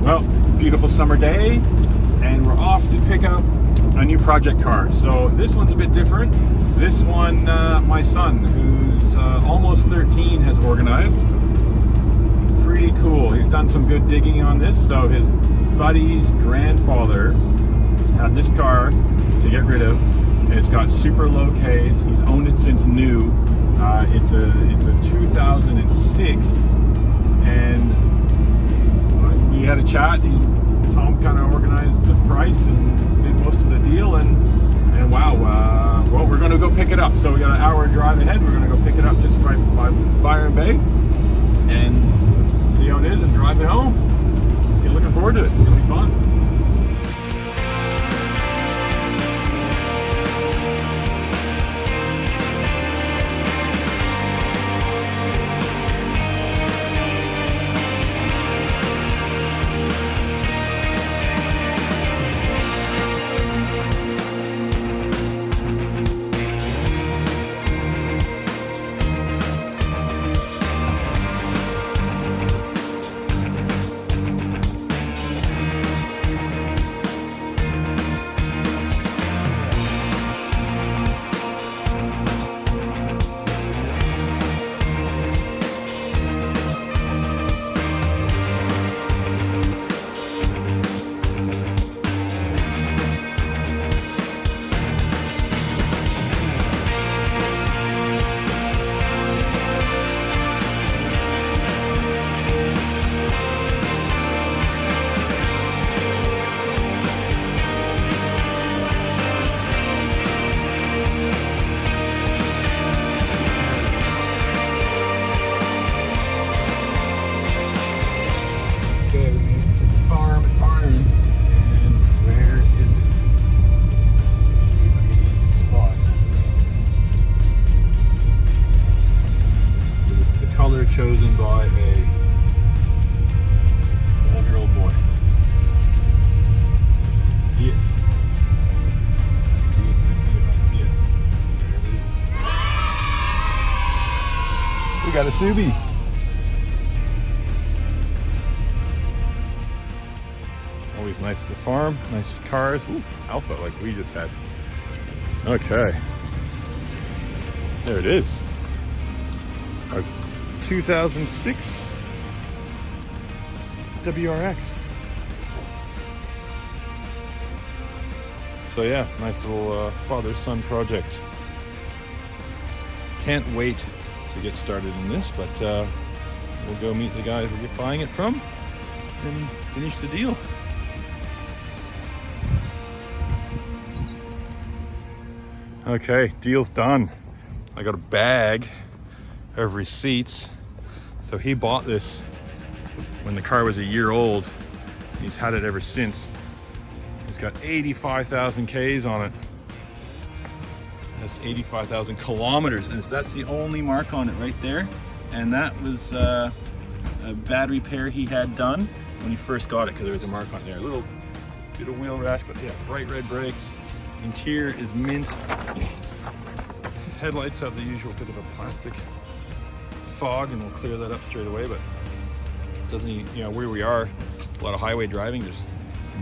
Well, beautiful summer day, and we're off to pick up a new project car. So this one's a bit different. This one, my son, who's almost 13, has organized. Pretty cool. He's done some good digging on this. So his buddy's grandfather had this car to get rid of. It's got super low Ks. He's owned it since new. It's a 2006, and we had a chat. Tom kind of organized the price and did most of the deal, and wow, well, we're going to go pick it up. So we got an hour drive ahead. We're going to go pick it up just right by Byron Bay and see how it is and drive it home. You're looking forward to it. It's going to be fun. Chosen by a 12-year-old boy. See it. I see it. There it is. We got a Subi. Always nice at the farm. Nice cars. Ooh, Alpha like we just had. Okay. There it is. Our 2006 WRX. So yeah, nice little father-son project. Can't wait to get started in this, but we'll go meet the guys we're buying it from and finish the deal. Okay, deal's done. I got a bag of receipts. So he bought this when the car was a year old. He's had it ever since. It's got 85,000 Ks on it. That's 85,000 kilometers, and that's the only mark on it right there. And that was a bad repair he had done when he first got it, because there was a mark on there. A little bit of wheel rash, but yeah, bright red brakes. Interior is mint. Headlights have the usual bit of a plastic fog, and we'll clear that up straight away, but it doesn't, you know, where we are, a lot of highway driving, there's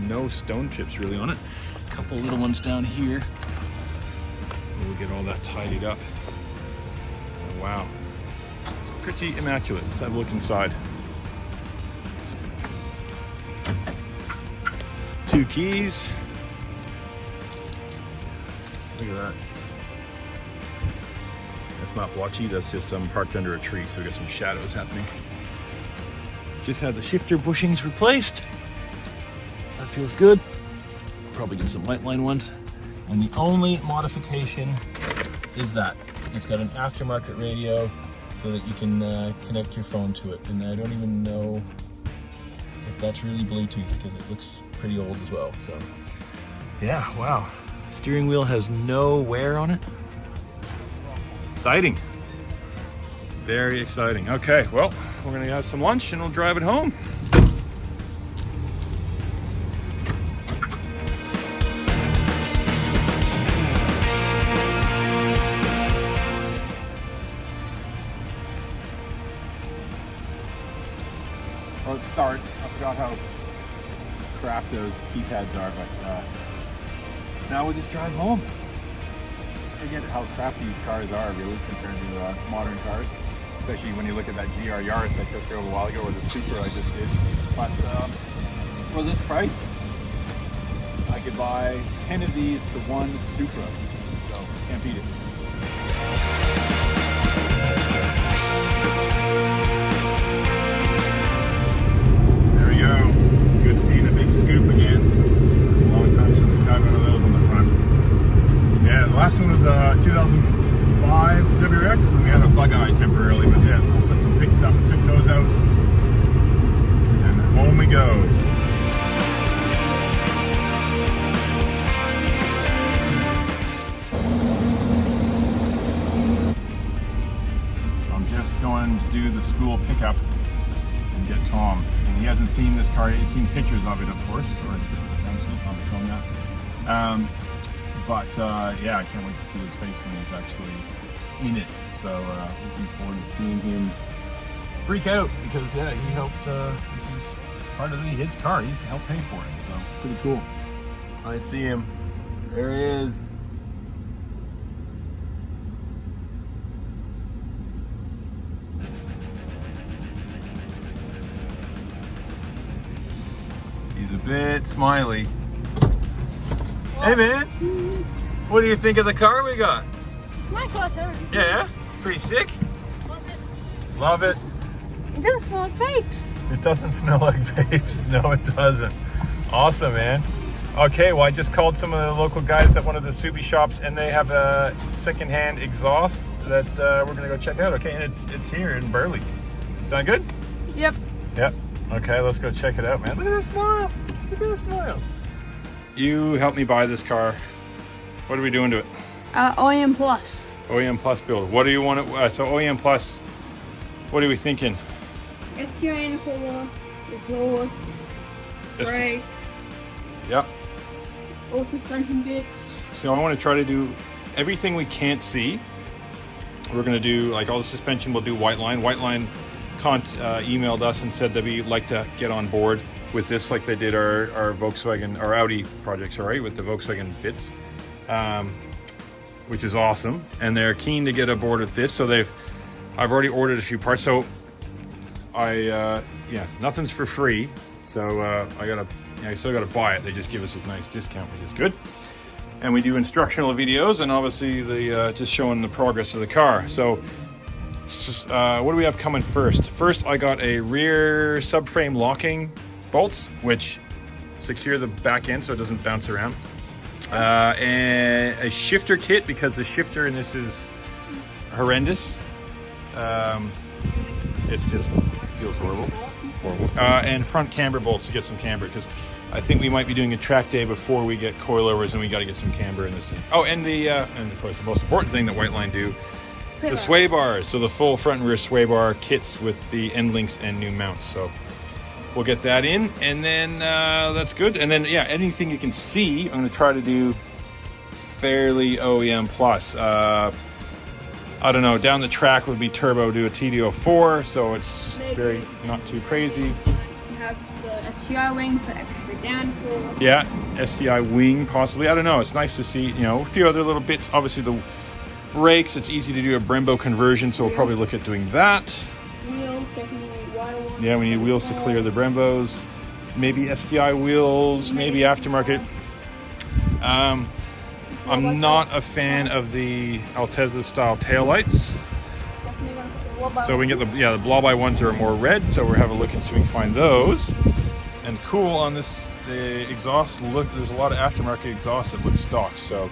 no stone chips really on it. A couple little ones down here. We'll get all that tidied up. And wow, pretty immaculate. Let's have a look inside. 2 keys. Look at that. That's not blotchy, that's just parked under a tree, so we got some shadows happening. Just had the shifter bushings replaced. That feels good. Probably get some light line ones. And the only modification is that it's got an aftermarket radio so that you can connect your phone to it. And I don't even know if that's really Bluetooth, because it looks pretty old as well. So yeah, wow. Steering wheel has no wear on it. Exciting. Very exciting. Okay, well, we're gonna have some lunch and we'll drive it home. Oh, it starts. I forgot how crap those keypads are, but now we'll just drive home. Forget how crap these cars are really compared to modern cars, especially when you look at that GR Yaris I took here a while ago, or the Supra I just did. But for this price, I could buy 10 of these to one Supra, so can't beat it. There we go. It's good seeing a big scoop again. A long time since we've had one of those on the front. Yeah, the last one was 2005 WRX, and we had a bug eye temporarily, but yeah, put some pics up, took those out, and home we go. So I'm just going to do the school pickup and get Tom. And he hasn't seen this car, he's seen pictures of it, of course, or I haven't seen it on the phone yet. But yeah, I can't wait to see his face when he's actually in it. So looking forward to seeing him freak out, because yeah, he helped, this is part of his car, he helped pay for it, so pretty cool. I see him, there he is. He's a bit smiley. Hey man, what do you think of the car we got? It's my car too. Yeah, pretty sick. Love it. Love it. It doesn't smell like vapes. It doesn't smell like vapes. No, it doesn't. Awesome, man. Okay, well I just called some of the local guys at one of the Subi shops, and they have a secondhand exhaust that we're gonna go check out. Okay, and it's here in Burley. Sound good? Yep. Yep. Okay, let's go check it out, man. Look at that smile. Look at that smile. You helped me buy this car. What are we doing to it? OEM Plus. OEM Plus build. What do you want it? So OEM Plus, what are we thinking? STI intercooler, exhaust, brakes, Yep. all suspension bits. So I want to try to do everything we can't see. We're going to do, like, all the suspension, we'll do Whiteline. Whiteline emailed us and said that we'd like to get on board with this, like they did our Volkswagen, our Audi projects, all right, with the Volkswagen bits, which is awesome. And they're keen to get aboard with this. So I've already ordered a few parts. So yeah, nothing's for free. So I still gotta buy it. They just give us a nice discount, which is good. And we do instructional videos, and obviously the just showing the progress of the car. So what do we have coming first? First, I got a rear subframe locking bolts, which secure the back end so it doesn't bounce around. And a shifter kit, because the shifter in this is horrendous. It's just feels horrible. And front camber bolts to get some camber, because I think we might be doing a track day before we get coilovers, and we got to get some camber in this thing. Oh, and of course the most important thing that Whiteline do, the sway bars. So the full front and rear sway bar kits with the end links and new mounts. So we'll get that in, and then that's good. And then yeah, anything you can see, I'm going to try to do fairly OEM plus. I don't know, down the track would be turbo, do a TD04, so it's very not too crazy. You have the STI wing for extra downforce. Yeah, STI wing possibly. I don't know. It's nice to see, you know, a few other little bits. Obviously the brakes, it's easy to do a Brembo conversion, so we'll probably look at doing that. Wheels, definitely wider ones. Yeah, we need wheels to clear the Brembos. Maybe STI wheels, maybe aftermarket. I'm not a fan of the Altezza style taillights. So we can get the blow-by ones that are more red, so we're having a look and see if we can find those. And cool on this, the exhaust, look, there's a lot of aftermarket exhaust that looks stock, so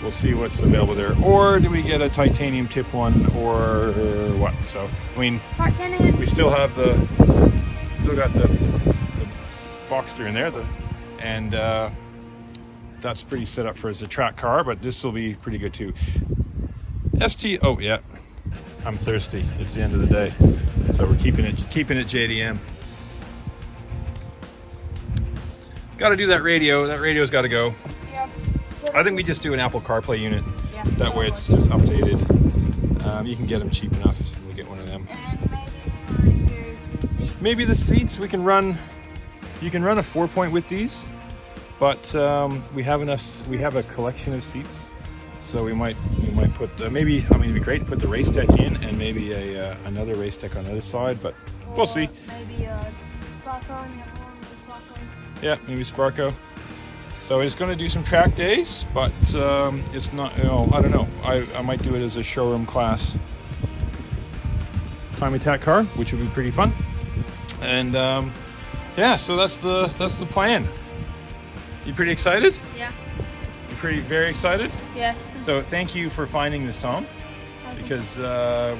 we'll see what's available there. Or do we get a titanium tip one, or what? So, I mean, we still have still got the Boxster in there, and that's pretty set up for as a track car, but this will be pretty good too. Oh yeah, I'm thirsty. It's the end of the day, so we're keeping it JDM. Got to do that radio. That radio's got to go. Yeah. I think we just do an Apple CarPlay unit. Yeah. That way it's just updated. You can get them cheap enough. We get one of them. And maybe Maybe the seats we can run. You can run a 4-point with these, but we have enough. We have a collection of seats, so we might put maybe. I mean, it'd be great to put the race deck in and maybe another race deck on the other side, but we'll see. Maybe Sparko and the other one with Sparko. Yeah, maybe Sparko. So it's going to do some track days, but it's not. You know, I don't know. I might do it as a showroom class time attack car, which would be pretty fun. And yeah, so that's the plan. You pretty excited? Yeah. You very excited? Yes. So thank you for finding this, Tom, Okay. because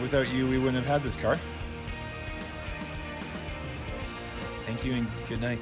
without you, we wouldn't have had this car. Thank you and good night.